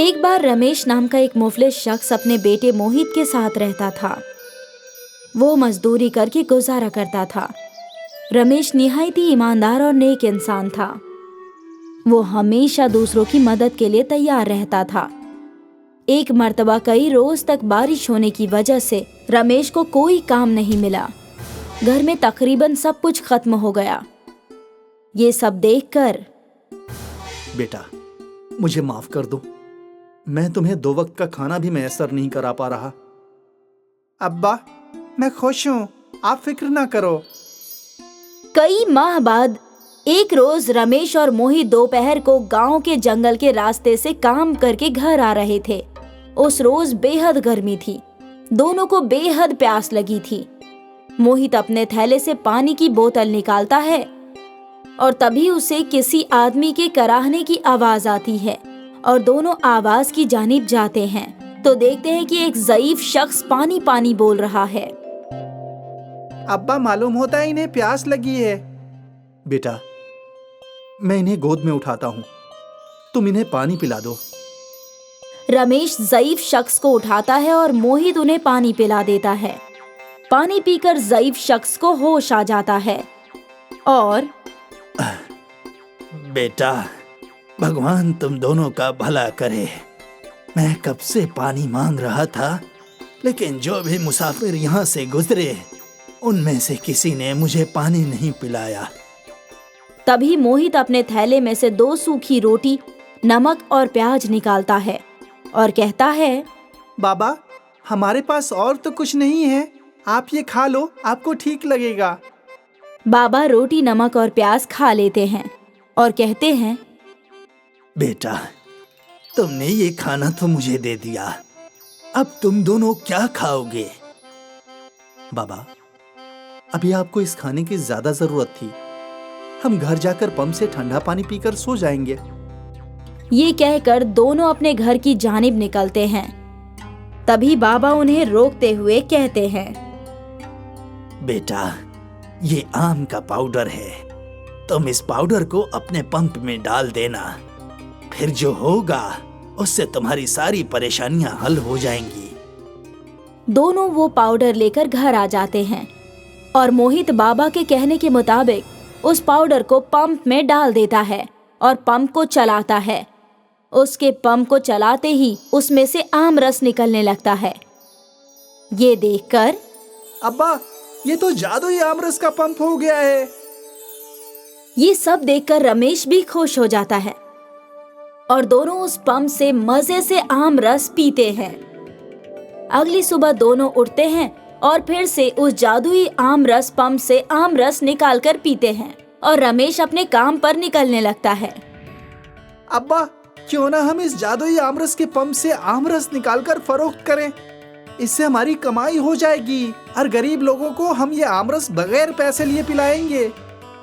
एक बार रमेश नाम का एक मुफलिस शख्स अपने बेटे मोहित के साथ रहता था। वो मजदूरी करके गुजारा करता था। रमेश निहायत ही ईमानदार और नेक इंसान था। वो हमेशा दूसरों की मदद के लिए तैयार रहता था। एक मर्तबा कई रोज तक बारिश होने की वजह से रमेश को कोई काम नहीं मिला। घर में तकरीबन सब कुछ खत्म हो गया। ये सब देखकर, बेटा, मुझे माफ कर दो। मैं तुम्हें 2 वक्त का खाना भी मैसर नहीं करा पा रहा। अब्बा, मैं खुश हूँ, आप फिक्र ना करो। कई माह बाद एक रोज रमेश और मोहित दोपहर को गांव के जंगल के रास्ते से काम करके घर आ रहे थे। उस रोज बेहद गर्मी थी। दोनों को बेहद प्यास लगी थी। मोहित अपने थैले से पानी की बोतल निकालता है और तभी उसे किसी आदमी के कराहने की आवाज आती है और दोनों आवाज की जानिब जाते हैं तो देखते हैं कि एक ज़ईफ शख्स पानी पानी बोल रहा है। अब्बा, मालूम होता है इन्हें प्यास लगी है। बेटा, मैं इन्हें गोद में उठाता हूँ, तुम इन्हें पानी पिला दो। रमेश ज़ईफ शख्स को उठाता है और मोहित उन्हें पानी पिला देता है। पानी पीकर ज़ईफ शख्स को होश आ जाता है और बेटा, भगवान तुम दोनों का भला करे। मैं कब से पानी मांग रहा था, लेकिन जो भी मुसाफिर यहाँ से गुजरे उनमें से किसी ने मुझे पानी नहीं पिलाया। तभी मोहित अपने थैले में से 2 सूखी रोटी, नमक और प्याज निकालता है और कहता है, बाबा, हमारे पास और तो कुछ नहीं है, आप ये खा लो, आपको ठीक लगेगा। बाबा रोटी, नमक और प्याज खा लेते हैं और कहते हैं, बेटा, तुमने ये खाना तो मुझे दे दिया, अब तुम दोनों क्या खाओगे? बाबा, अभी आपको इस खाने की ज्यादा जरूरत थी। हम घर जाकर पंप से ठंडा पानी पीकर सो जाएंगे। ये कहकर दोनों अपने घर की जानिब निकलते हैं। तभी बाबा उन्हें रोकते हुए कहते हैं, बेटा, ये आम का पाउडर है, तुम इस पाउडर को अपने पंप में डाल देना। फिर जो होगा उससे तुम्हारी सारी परेशानियां हल हो जाएंगी। दोनों वो पाउडर लेकर घर आ जाते हैं और मोहित बाबा के कहने के मुताबिक उस पाउडर को पंप में डाल देता है और पंप को चलाता है। उसके पंप को चलाते ही उसमें से आम रस निकलने लगता है। ये देखकर, अब्बा, ये तो जादुई आमरस का पंप हो गया है। ये सब देखकर रमेश भी खुश हो जाता है और दोनों उस पंप से मजे से आम रस पीते हैं। अगली सुबह दोनों उठते हैं और फिर से उस जादुई आम रस पंप से आम रस निकाल कर पीते हैं और रमेश अपने काम पर निकलने लगता है। अब्बा, क्यों ना हम इस जादुई आमरस के पंप से आमरस निकालकर फरोख्त करें, इससे हमारी कमाई हो जाएगी और गरीब लोगों को हम ये आमरस बगैर पैसे लिए पिलाएंगे।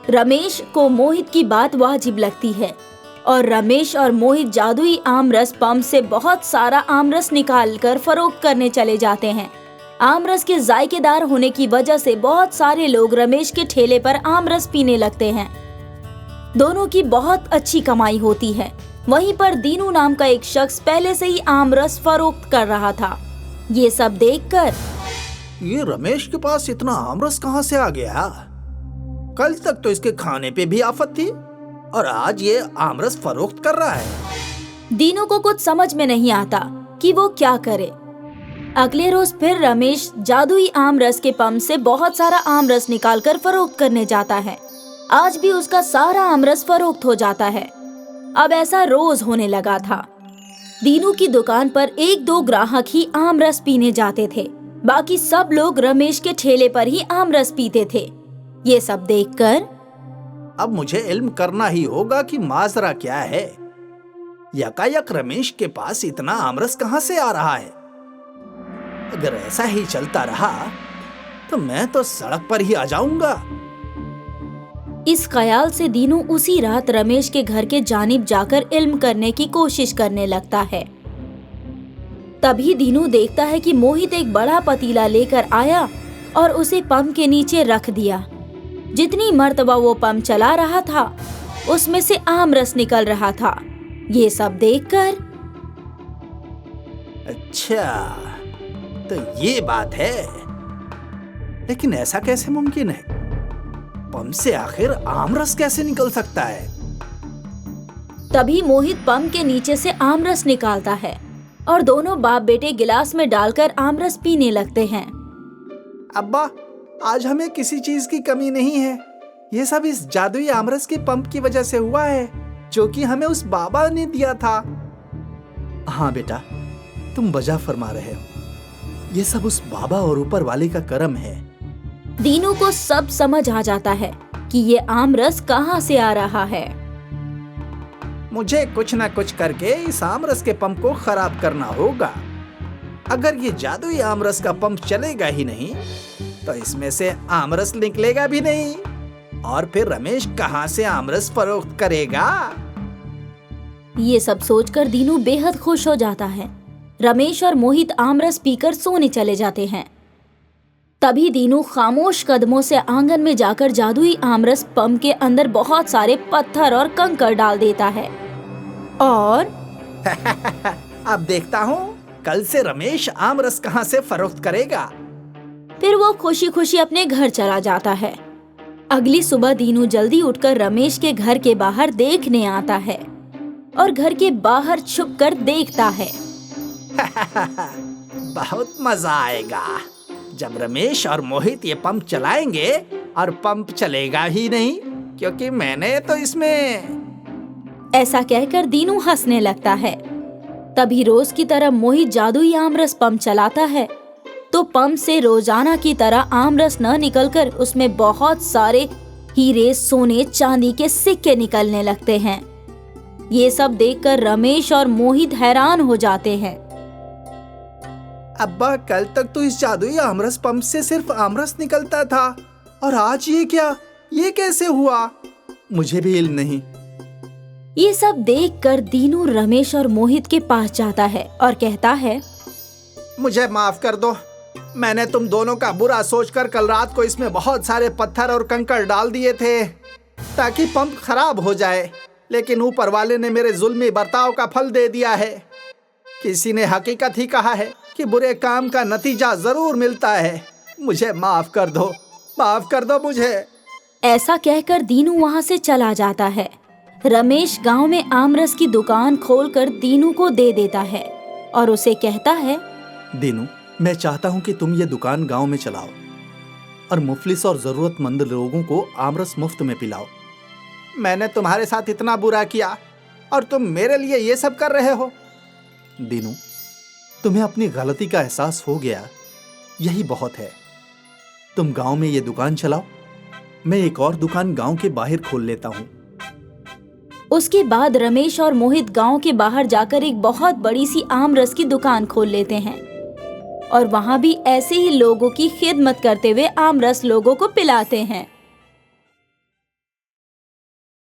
रमेश को मोहित की बात वाजिब लगती है और रमेश और मोहित जादुई आमरस पंप से बहुत सारा आमरस निकालकर फरोख्त करने चले जाते हैं। आमरस के जायकेदार होने की वजह से बहुत सारे लोग रमेश के ठेले पर आमरस पीने लगते हैं। दोनों की बहुत अच्छी कमाई होती है। वहीं पर दीनू नाम का एक शख्स पहले से ही आमरस फरोख्त कर रहा था। ये सब देखकर, ये रमेश के पास इतना आमरस कहाँ से आ गया? कल तक तो इसके खाने पे भी आफत थी और आज ये आमरस फरोख्त कर रहा है। दीनू को कुछ समझ में नहीं आता कि वो क्या करे। अगले रोज फिर रमेश जादुई आमरस के पंप से बहुत सारा आमरस निकालकर फरोख्त करने जाता है। आज भी उसका सारा आमरस फरोख्त हो जाता है। अब ऐसा रोज होने लगा था। दीनू की दुकान पर 1-2 ग्राहक ही आमरस पीने जाते थे, बाकी सब लोग रमेश के ठेले पर ही आमरस पीते थे। ये सब देखकर, अब मुझे इल्म करना ही होगा कि माजरा क्या है। यकायक रमेश के पास इतना आमरस कहाँ से आ रहा है? अगर ऐसा ही चलता रहा तो मैं तो सड़क पर ही आ जाऊंगा। इस ख्याल से दीनू उसी रात रमेश के घर के जानिब जाकर इल्म करने की कोशिश करने लगता है। तभी दीनू देखता है कि मोहित एक बड़ा पतीला लेकर आया और उसे पंप के नीचे रख दिया। जितनी मर्तबा वो पंप चला रहा था उसमें से आम रस निकल रहा था। ये सब देखकर, अच्छा, तो ये बात है। लेकिन ऐसा कैसे मुमकिन है? पंप से आखिर आमरस कैसे निकल सकता है? तभी मोहित पंप के नीचे से आमरस निकालता है और दोनों बाप बेटे गिलास में डालकर आमरस पीने लगते हैं। अब्बा, आज हमें किसी चीज की कमी नहीं है। ये सब इस जादुई आमरस के पंप की वजह से हुआ है, जो कि हमें उस बाबा ने दिया था। हाँ बेटा, तुम वजह फरमा रहे हो। ये सब उस बाबा और ऊपर वाले का करम है। दीनू को सब समझ आ जाता है कि ये आमरस कहाँ से आ रहा है। मुझे कुछ ना कुछ करके इस आमरस के पंप को खराब करना होगा। अगर ये जादुई आमरस का पंप चलेगा ही नहीं, तो इसमें से आमरस निकलेगा भी नहीं, और फिर रमेश कहाँ से आमरस फरोख्त करेगा? ये सब सोचकर दीनू बेहद खुश हो जाता है। रमेश और मोहित आमरस पीकर सोने चले जाते हैं। तभी दीनू खामोश कदमों से आंगन में जाकर जादुई आमरस पंप के अंदर बहुत सारे पत्थर और कंकड़ डाल देता है और अब देखता हूँ कल से रमेश आमरस कहाँ से फरोख्त करेगा। फिर वो खुशी खुशी अपने घर चला जाता है। अगली सुबह दीनू जल्दी उठकर रमेश के घर के बाहर देखने आता है और घर के बाहर छुपकर देखता है। बहुत मजा आएगा जब रमेश और मोहित ये पंप चलाएंगे, और पंप चलेगा ही नहीं क्योंकि मैंने तो इसमें। ऐसा कहकर दीनू हंसने लगता है। तभी रोज की तरह मोहित जादुई आमरस पंप चलाता है, तो पंप से रोजाना की तरह आमरस न निकलकर उसमें बहुत सारे हीरे, सोने, चांदी के सिक्के निकलने लगते हैं। ये सब देखकर रमेश और मोहित हैरान हो जाते हैं। अब्बा, कल तक तो इस जादुई आमरस पंप से सिर्फ आमरस निकलता था, और आज ये क्या? ये कैसे हुआ? मुझे भी इल्म नहीं। ये सब देखकर दीनू रमेश और मोहित के पास जाता है और कहता है, मुझे माफ कर दो। मैंने तुम दोनों का बुरा सोचकर कल रात को इसमें बहुत सारे पत्थर और कंकड़ डाल दिए थे ताकि पंप खराब हो जाए, लेकिन ऊपर वाले ने मेरे जुल्मी बर्ताव का फल दे दिया है। किसी ने हकीकत ही कहा है कि बुरे काम का नतीजा जरूर मिलता है। मुझे माफ कर दो मुझे। ऐसा कहकर दीनू वहाँ से चला जाता है। रमेश गांव में आमरस की दुकान खोलकर दीनू को दे देता है और उसे कहता है, दीनू, मैं चाहता हूँ कि तुम ये दुकान गांव में चलाओ और मुफलिस और जरूरतमंद लोगों को आमरस मुफ्त में पिलाओ। मैंने तुम्हारे साथ इतना बुरा किया और तुम मेरे लिए ये सब कर रहे हो? दीनू, तुम्हें अपनी गलती का एहसास हो गया, यही बहुत है। तुम गांव में ये दुकान चलाओ, मैं एक और दुकान गांव के बाहर खोल लेता हूँ। उसके बाद रमेश और मोहित गांव के बाहर जाकर एक बहुत बड़ी सी आमरस की दुकान खोल लेते हैं और वहाँ भी ऐसे ही लोगों की खिदमत करते हुए आमरस लोगों को पिलाते हैं।